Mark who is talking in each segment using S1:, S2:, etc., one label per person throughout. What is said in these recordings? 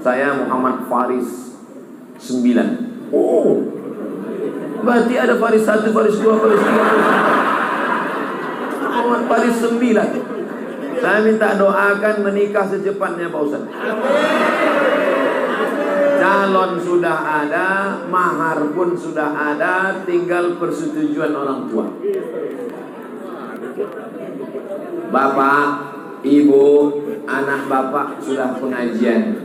S1: Saya Muhammad Faris 9. Oh, berarti ada Faris 1, Faris 2, Faris 3. Muhammad Faris 9. Saya minta doakan menikah secepatnya Pak Ustaz. Calon sudah ada, mahar pun sudah ada, tinggal persetujuan orang tua. Bapak, ibu, anak bapak sudah pengajian,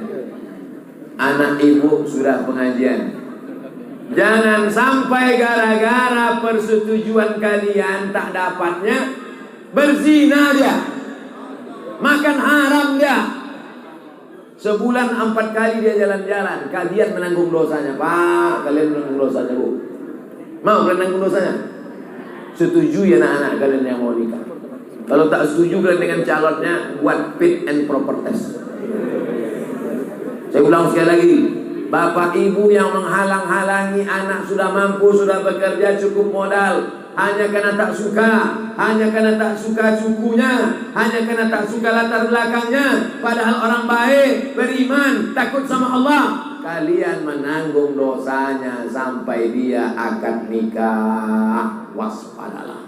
S1: anak ibu sudah pengajian. Jangan sampai gara-gara persetujuan kalian tak dapatnya berzina dia, makan haram dia. Sebulan 4 kali dia jalan-jalan, kalian menanggung dosanya. Pak, kalian menanggung dosanya, Bu. Mau kalian menanggung dosanya? Setuju ya anak-anak kalian yang mau nikah. Kalau tak setuju kalian dengan calonnya, buat fit and proper test. Saya ulang sekali lagi, bapak ibu yang menghalang-halangi anak sudah mampu, sudah bekerja cukup modal, hanya karena tak suka, hanya karena tak suka sukunya, hanya karena tak suka latar belakangnya, padahal orang baik, beriman, takut sama Allah, kalian menanggung dosanya sampai dia akad nikah. Waspadalah.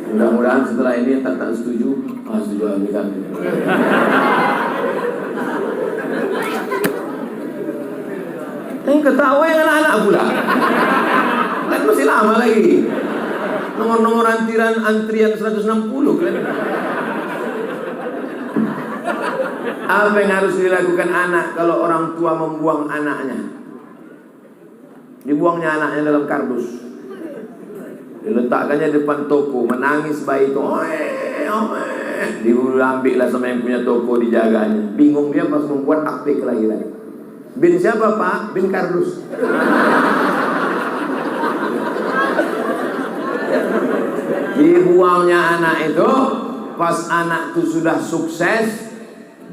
S1: Mudah-mudahan setelah ini tak setuju, setuju nikah. Yang ketawa yang anak-anak pula. Kan masih lama lagi. Nomor-nomor antrian 160 kan. Apa yang harus dilakukan anak kalau orang tua membuang anaknya? Dibuangnya anaknya dalam kardus, diletakkannya depan toko, menangis bayi itu, diambil lah sama yang punya toko, dijaganya. Bingung dia pas membuat akte kelahiran. Bin siapa Pak? Bin kardus. Dibuangnya anak itu, pas anak itu sudah sukses,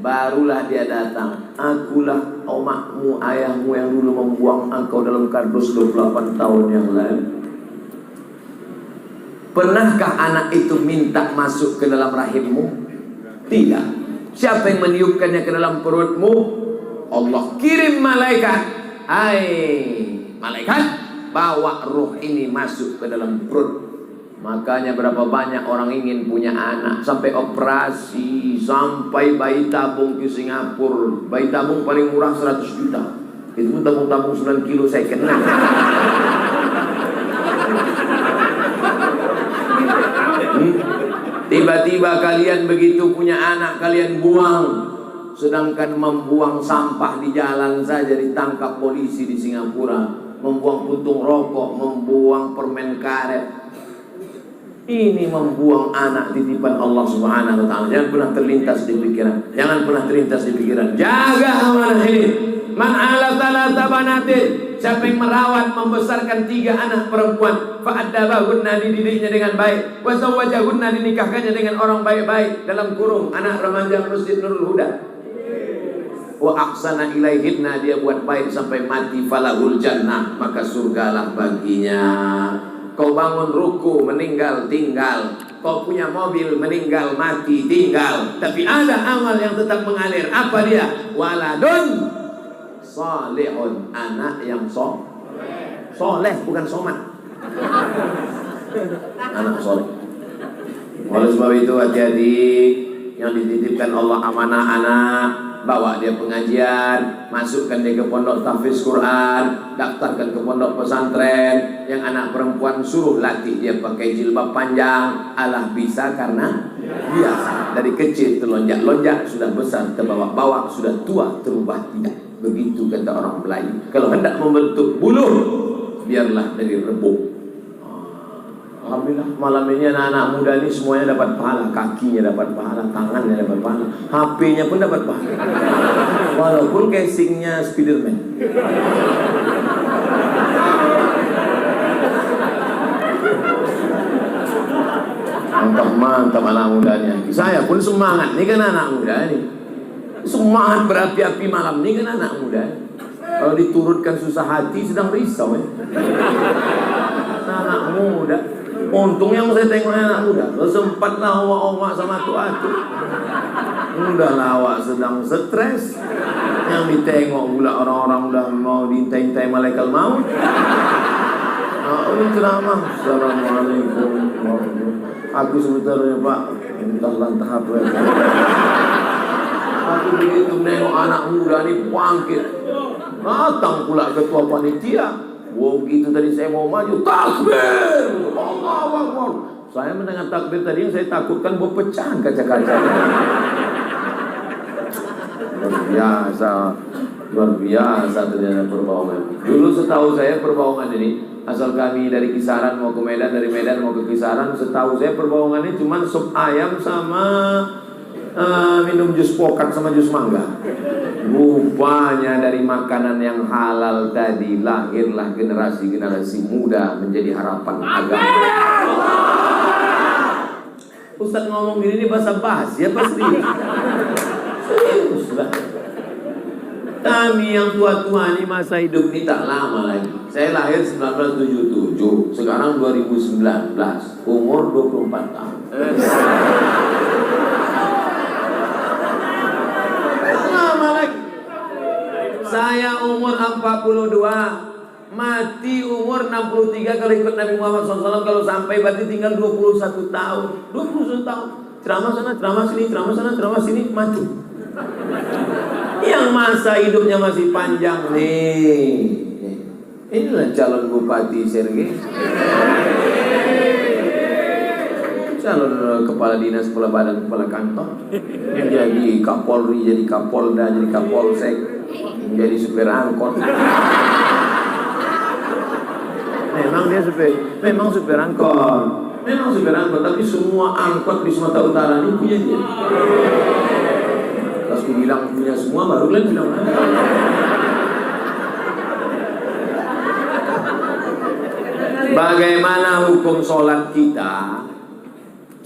S1: barulah dia datang. Akulah omakmu, ayahmu yang dulu membuang engkau dalam kardus 28 tahun yang lalu. Pernahkah anak itu minta masuk ke dalam rahimmu? Tidak. Siapa yang meniupkannya ke dalam perutmu? Allah kirim malaikat. Hai malaikat, bawa ruh ini masuk ke dalam perut. Makanya berapa banyak orang ingin punya anak, sampai operasi, sampai bayi tabung ke Singapura. Bayi tabung paling murah 100 juta. Itu tabung-tabung 9 kilo second. Tiba-tiba kalian begitu punya anak, kalian buang. Sedangkan membuang sampah di jalan saja ditangkap polisi di Singapura. Membuang puntung rokok, membuang permen karet. Ini membuang anak titipan Allah Subhanahu wa ta'ala. Jangan pernah terlintas di pikiran. Jangan pernah terlintas di pikiran. Jaga amanah ini. Man ala thalatha banatin. Siapa yang merawat, membesarkan 3 anak perempuan, fa'addabahunna, dididiknya dengan baik, wa zawwajahunna, dinikahkannya dengan orang baik-baik, dalam kurung anak remaja Masjid Nurul Huda, wa ahsana ilaihinna, dia buat baik sampai mati, falahul jannah, maka surgalah baginya. Kau bangun ruku, meninggal, tinggal. Kau punya mobil, meninggal, mati, tinggal. Tapi ada amal yang tetap mengalir. Apa dia? Waladun salihun, anak yang soleh, bukan somat. Anak soleh. Oleh sebab itu hati-hati, yang dititipkan Allah amanah anak, bawa dia pengajian, masukkan dia ke pondok tahfiz Quran, daftarkan ke pondok pesantren. Yang anak perempuan suruh latih dia pakai jilbab panjang. Allah bisa karena biasa. Dari kecil terlonjak-lonjak, sudah besar terbawa-bawa, sudah tua terubah tidak. Begitu kata orang Melayu. Kalau hendak membentuk bulu, biarlah dari rebung. Alhamdulillah malam ini anak-anak muda ini semuanya dapat pahala. Kakinya dapat pahala, tangannya dapat pahala, HP-nya pun dapat pahala. Walaupun casingnya Spiderman. Mantap anak mudanya. Saya pun semangat. Ini kan anak muda nih. Semangat berapi-api malam ini kan anak muda. Kalau diturutkan susah hati sedang risau ya. Anak muda. Untung yang saya tengok anak muda. Kalau sempatlah oma-oma sama tua-tua. Udah lawak sedang stres, yang ditengok pula orang-orang udah mau diintai-intai malaikat maut. Ini ceramah. Assalamualaikum. Aku sebenarnya Pak, entahlah tahap ya. Aku begitu nengok anak muda ini bangkit, datang pula ketua panitia. Wow, gitu tadi saya mau maju, takbir, Allahu Akbar. Saya mendengar takbir tadi yang saya takutkan berpecahan kaca-kaca. Luar biasa ternyata Perbaungan. Dulu setahu saya Perbaungan ini, asal kami dari Kisaran mau ke Medan, dari Medan mau ke Kisaran, setahu saya Perbaungan ini cuma sup ayam sama minum jus pokat sama jus mangga. Rupanya dari makanan yang halal tadi lahirlah generasi-generasi muda menjadi harapan agama. Ustaz ngomong gini ini basa-basi ya pasti. Serius lah. Kami yang tua-tua ini masa hidup ini tak lama lagi. Saya lahir 1977, sekarang 2019, umur 24 tahun. Lama lagi. Saya umur 42, mati umur 63 kalau ikut Nabi Muhammad SAW. Kalau sampai berarti tinggal 21 tahun. 21 tahun. Ceramah sana, ceramah sini, ceramah sana, ceramah sini, mati. Yang masa hidupnya masih panjang nih. Inilah calon Bupati Sergei, calon kepala dinas, kepala badan, kepala kantor, jadi Kapolri, jadi Kapolda, jadi Kapolsek, jadi supir angkot. Memang supir angkot, tapi semua angkot di Sumatera Utara ini punya dia. Pas aku bilang punya semua, baru kalian bilang bagaimana hukum sholat kita?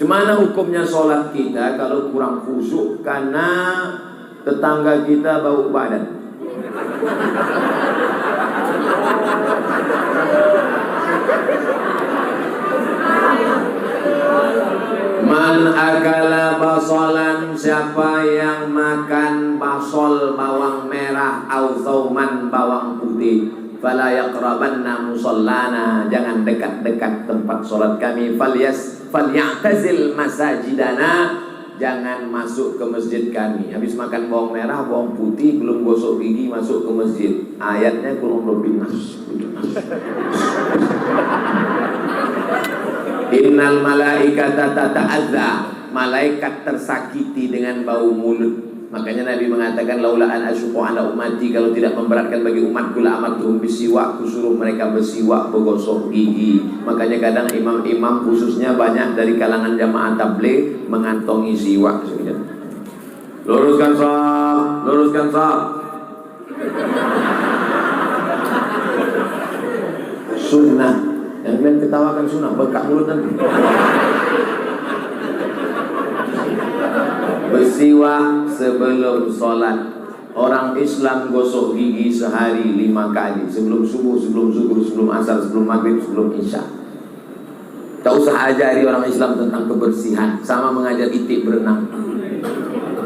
S1: Gimana hukumnya sholat kita kalau kurang khusyuk karena tetangga kita bau badan? Man akala basolan, siapa yang makan basol bawang merah au zauman bawang putih, fala yaqrabanna musallana, jangan dekat-dekat tempat sholat kami. Falyatazil masajidana, jangan masuk ke masjid kami. Habis makan bawang merah, bawang putih, belum gosok gigi masuk ke masjid. Ayatnya kurang lebih nas. Innal malaikata tata'adza, malaikat tersakiti dengan bau mulut. Makanya Nabi mengatakan laula an asyqa ala ummati, kalau tidak memberatkan bagi umatku la amartuhum bisiwak, kusuruh mereka bersiwak, bergosok gigi. Makanya kadang imam-imam khususnya banyak dari kalangan jamaah tabligh mengantongi siwak. Luruskan shaf, luruskan shaf. Sunnah. Yang kalian ketawakan sunnah, bengkak mulut nanti. Bersiwak sebelum sholat. Orang Islam gosok gigi sehari 5 kali. Sebelum subuh, sebelum zuhur, sebelum asar, sebelum maghrib, sebelum isya. Tak usah ajari orang Islam tentang kebersihan, sama mengajar itik berenang.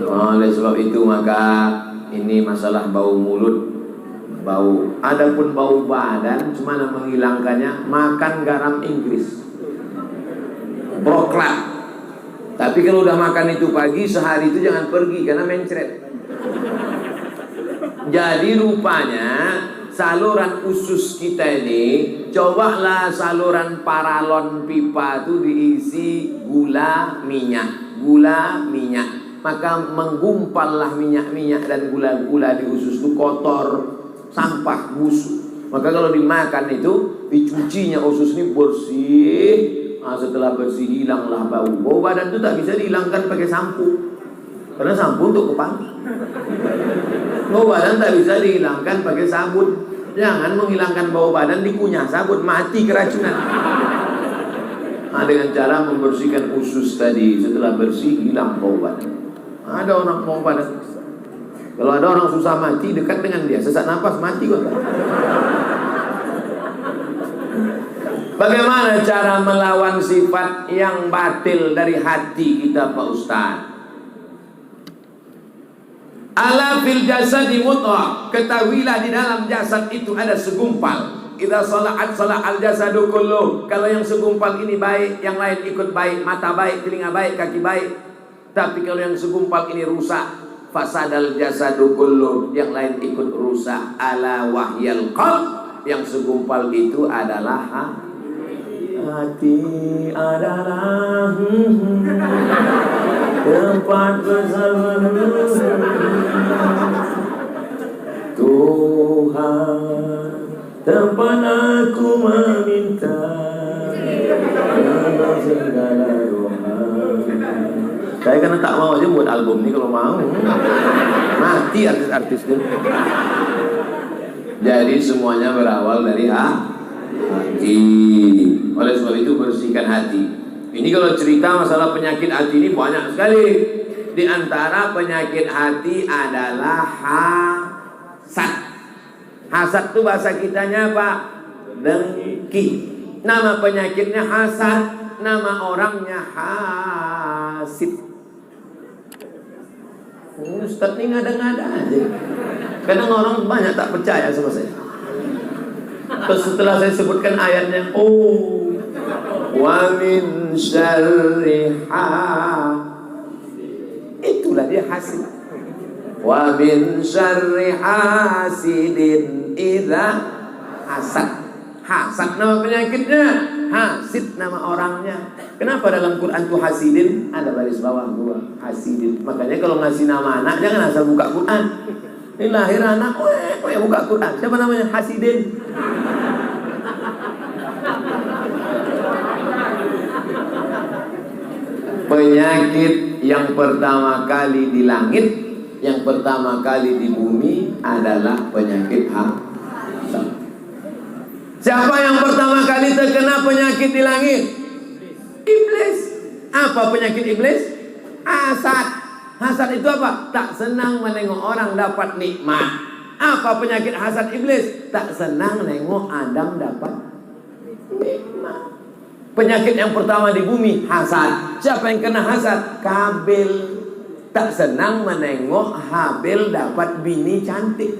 S1: Oleh sebab itu maka ini masalah bau mulut, bau. Adapun bau badan, cuma menghilangkannya makan garam Inggris, broklat. Tapi kalau udah makan itu pagi, sehari itu jangan pergi karena mencret. Jadi rupanya saluran usus kita ini, cobalah saluran paralon pipa itu diisi gula minyak, maka menggumpallah minyak-minyak dan gula-gula di usus itu kotor, sampah, busuk. Maka kalau dimakan itu dicucinya usus ini bersih. Setelah bersih hilanglah bau. Bau badan itu tak bisa dihilangkan pakai sampo, karena sampo untuk kepala. Bau badan tak bisa dihilangkan pakai sabun. Jangan menghilangkan bau badan dikunyah sabun, mati keracunan. Dengan cara membersihkan usus tadi, setelah bersih hilang bau badan. Ada orang bau badan. Kalau ada orang susah mati, dekat dengan dia, sesak nafas mati kok. Bagaimana cara melawan sifat yang batil dari hati kita Pak Ustaz? Ala fil jasadi mudghah, ketahuilah di dalam jasad itu ada segumpal. Idza salahat salah al jasadu kullu. Kalau yang segumpal ini baik, yang lain ikut baik. Mata baik, telinga baik, kaki baik. Tapi kalau yang segumpal ini rusak, fasadal jasadu kullu, yang lain ikut rusak. Ala wahyal qalb, yang segumpal itu adalah hati adalah tempat bersama Tuhan, tempat aku meminta segala doa. Saya karena tak mau aja buat album ini, kalau mau mati artis-artis itu. Jadi semuanya berawal dari hati. Oleh sebab itu bersihkan hati. Ini kalau cerita masalah penyakit hati ini banyak sekali. Di antara penyakit hati adalah hasad. Hasad itu bahasa kitanya apa? Dengki. Nama penyakitnya hasad, nama orangnya hasid. Ustaz ini ngada-ngada aja. Kadang orang banyak tak percaya sama saya. Terus setelah saya sebutkan ayatnya, oh, wa min syarri itulah dia hasid. Wa min syarri hasidin idza hasad. Hasad nama penyakitnya, hasid nama orangnya. Kenapa dalam Quran itu hasidin? Ada baris bawah dua, hasidin. Makanya kalau ngasih nama anak jangan asal buka Quran. Ini lahir anak, kok yang buka Quran? Siapa namanya? Hasidin. Penyakit yang pertama kali di langit, yang pertama kali di bumi adalah penyakit hasad. Siapa yang pertama kali terkena penyakit di langit? Iblis. Apa penyakit iblis? Hasad. Hasad itu apa? Tak senang menengok orang dapat nikmat. Apa penyakit hasad iblis? Tak senang nengok Adam dapat nikmat. Penyakit yang pertama di bumi, hasad. Siapa yang kena hasad? Kabil. Tak senang menengok Habil dapat bini cantik.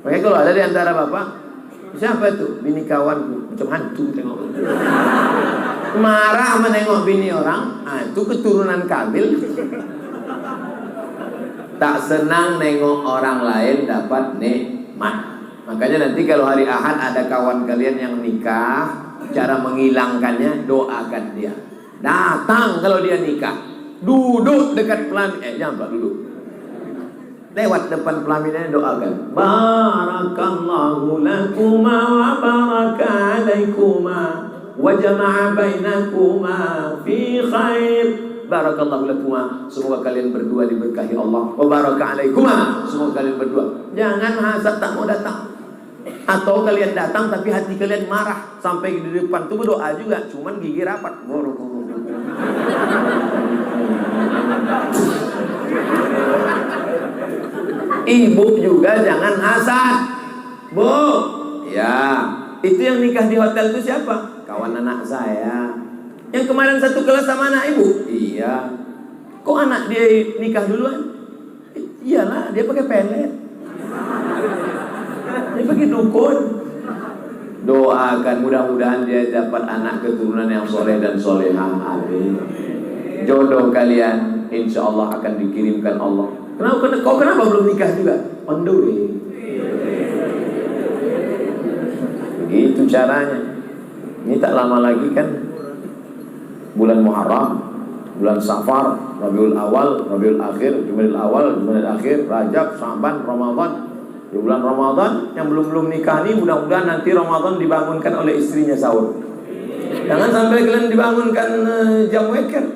S1: Makanya kalau ada di antara bapak, siapa itu? Bini kawanku, macam hantu tengok. Marah menengok bini orang, itu keturunan Kabil. Tak senang nengok orang lain dapat nikmat. Makanya nanti kalau hari Ahad ada kawan kalian yang nikah, cara menghilangkannya doakan dia. Datang kalau dia nikah, duduk dekat pelaminan, jangan pula duduk. Lewat depan pelaminan doakan. Barakallahu lakuma wa baraka alaikuma wa jama'a bainakuma fi khair. Barakallahu lakuma, semoga kalian berdua diberkahi Allah. Wa baraka alaikuma, semoga kalian berdua. Jangan hasad tak mau datang. Atau kalian datang tapi hati kalian marah, sampai di depan tuh berdoa juga, cuman gigi rapat. Ibu juga jangan hasad. Bu, ya, itu yang nikah di hotel itu siapa? Kawan anak saya. Yang kemarin satu kelas sama anak ibu? Iya. Kok anak dia nikah duluan? Iyalah, dia pakai pelet. Dia pakai dukun. Doakan mudah-mudahan dia dapat anak keturunan yang soleh dan solehah. Amin. Jodoh kalian insya Allah akan dikirimkan Allah. Kenapa belum nikah juga? On the way. Begitu caranya. Ini tak lama lagi kan bulan Muharram, bulan Safar, Rabiul Awal, Rabiul Akhir, Jumadil Awal, Jumadil Akhir, Rajab, Sya'ban, Ramadan. Di bulan Ramadan yang belum nikah nih, mudah-mudahan nanti Ramadan dibangunkan oleh istrinya sahur. Jangan sampai kalian dibangunkan jam weker.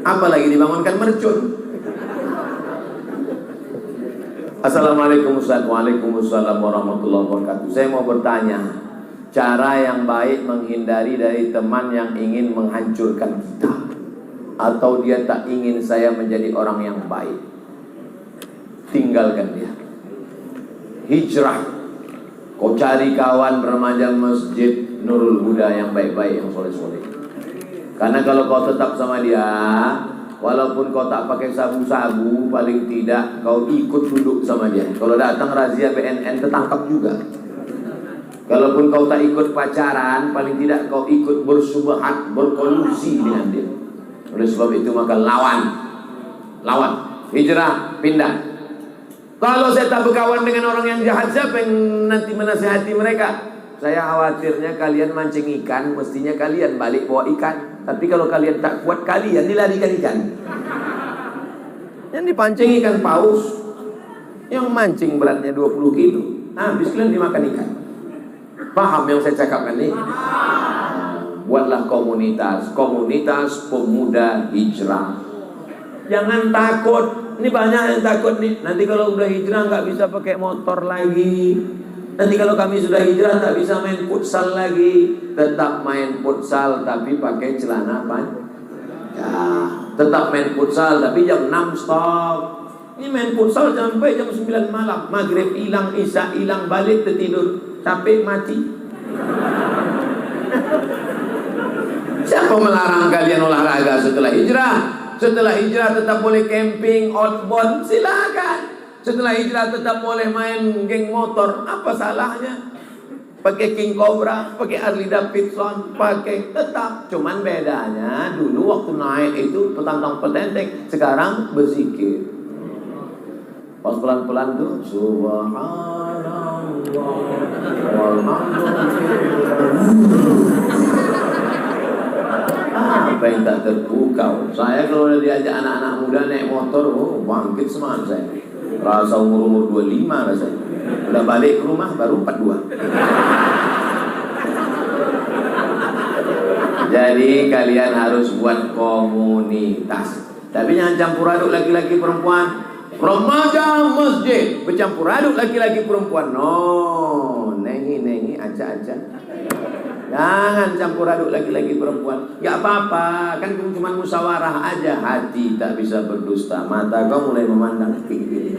S1: Apalagi dibangunkan mercun. Assalamualaikum Ustaz. Waalaikumsalam warahmatullahi wabarakatuh. Saya mau bertanya, cara yang baik menghindari dari teman yang ingin menghancurkan kita, atau dia tak ingin saya menjadi orang yang baik. Tinggalkan dia. Hijrah. Kau cari kawan remaja masjid Nurul Huda yang baik-baik, yang soleh-soleh. Karena kalau kau tetap sama dia, Walaupun kau tak pakai sabu-sabu, paling tidak kau ikut duduk sama dia. Kalau datang razia BNN tertangkap juga. Kalaupun kau tak ikut pacaran, paling tidak kau ikut bersubahat, berkolusi dengan dia. Oleh sebab itu maka lawan, hijrah, pindah. Kalau saya tak berkawan dengan orang yang jahat, siapa yang nanti menasihati mereka? Saya khawatirnya kalian mancing ikan, mestinya kalian balik bawa ikan. Tapi kalau kalian tak kuat, kalian dilarikan ikan. Yang dipancing ikan paus, yang mancing beratnya 20 kilo, habis kalian dimakan ikan. Paham yang saya cakapkan ini? Buatlah komunitas pemuda hijrah. Jangan takut. Ini banyak yang takut nih. Nanti kalau udah hijrah nggak bisa pakai motor lagi. Nanti kalau kami sudah hijrah tak bisa main futsal lagi. Tetap main futsal tapi pakai celana panjang. Ya, tetap main futsal tapi jam 6 stop. Ini main futsal sampai jam 9 malam. Maghrib hilang, isya hilang, balik tertidur. Capek mati. Siapa melarang kalian olahraga setelah hijrah? Setelah hijrah tetap boleh camping, outbound, silakan. Setelah hijrah tetap boleh main geng motor, apa salahnya? Pakai King Cobra, pakai Harley Davidson, pakai tetap. Cuman bedanya dulu waktu naik itu petantang petenteng, sekarang berzikir. Pas pelan-pelan tuh subhanallah apa yang tak terpukau. Saya kalau diajak anak-anak muda naik motor, bangkit semangat saya. Rasa umur 25 rasanya. Udah balik ke rumah baru 42. Jadi kalian harus buat komunitas. Tapi jangan campur aduk laki-laki perempuan. Remaja masjid bercampur aduk laki-laki perempuan. No, nengi aja. Jangan campur aduk laki-laki perempuan. Gak apa-apa, kan cuma musyawarah aja. Hati tak bisa berdusta, mata kau mulai memandang tinggi.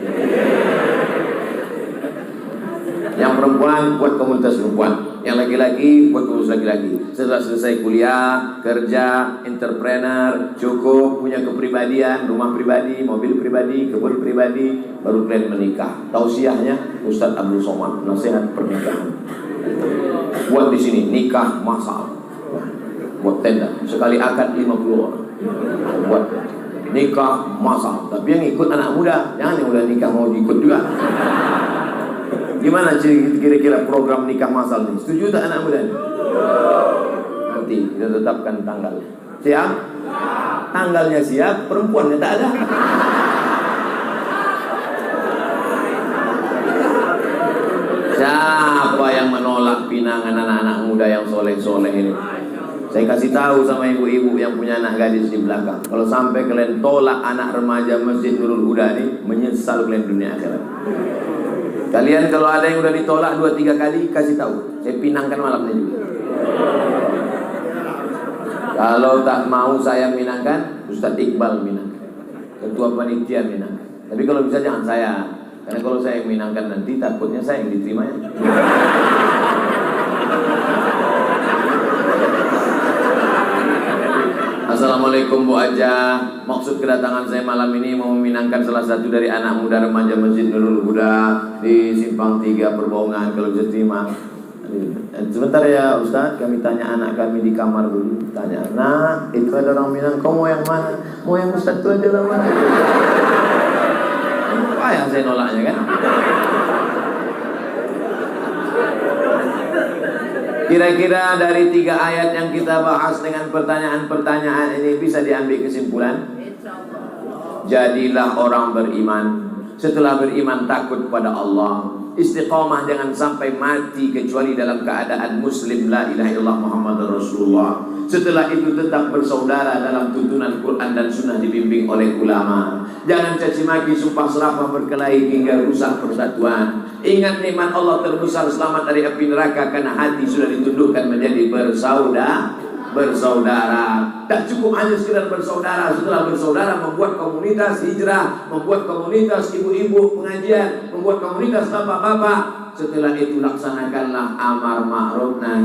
S1: Yang perempuan buat komunitas perempuan, yang laki-laki buat komunitas laki-laki. Setelah selesai kuliah, kerja, entrepreneur, cukup punya kepribadian, rumah pribadi, mobil pribadi, kebun pribadi, baru kalian menikah. Tausiahnya Ustaz Abdul Somad, nasihat pernikahan. Buat di sini nikah masal, buat tenda sekali akad 50 orang. Buat nikah masal, tapi yang ikut anak muda, jangan yang udah nikah mau ikut juga. Gimana kira-kira program nikah masal ini? Setuju tak anak muda ini? Nanti kita tetapkan tanggal. Siap? Tanggalnya siap, perempuannya tak ada. Siapa yang menolak pinangan anak-anak muda yang soleh-soleh ini? Saya kasih tahu sama ibu-ibu yang punya anak gadis di belakang. Kalau sampai kalian tolak anak remaja Masjid Nurul Huda ini, menyesal kalian dunia akhirat. Kalian kalau ada yang udah ditolak 2-3 kali, kasih tahu. Saya pinangkan malamnya juga. Kalau tak mau saya minangkan, Ustaz Iqbal minangkan, ketua panitia minangkan. Tapi kalau bisa jangan saya. Karena kalau saya yang minangkan nanti, takutnya saya yang diterimanya. Assalamualaikum Bu Aja. Maksud kedatangan saya malam ini mau meminangkan salah satu dari anak muda remaja Masjid Nurul Huda di Simpang 3 Perbaungan. Kalau bisa terima. Sebentar ya Ustaz, kami tanya anak kami di kamar dulu. Tanya, nah itu ada orang Minang, kau mau yang mana? Mau yang Ustaz itu aja lah mana? Apa yang saya nolaknya kan? Kira-kira dari 3 ayat yang kita bahas dengan pertanyaan-pertanyaan ini bisa diambil kesimpulan? Jadilah orang beriman. Setelah beriman takut pada Allah. Istiqamah jangan sampai mati kecuali dalam keadaan muslim la ilaha illallah Muhammadur Rasulullah. Setelah itu tetap bersaudara dalam tuntunan Quran dan Sunnah dibimbing oleh ulama. Jangan caci maki, sumpah serapah, berkelahi hingga rusak persatuan. Ingat nikmat Allah terbesar selamat dari api neraka karena hati sudah ditundukkan menjadi bersaudara. Tak cukup hanya sekedar bersaudara. Setelah bersaudara membuat komunitas hijrah, membuat komunitas ibu-ibu pengajian, membuat komunitas bapak-bapak. Setelah itu laksanakanlah amar ma'ruf nahi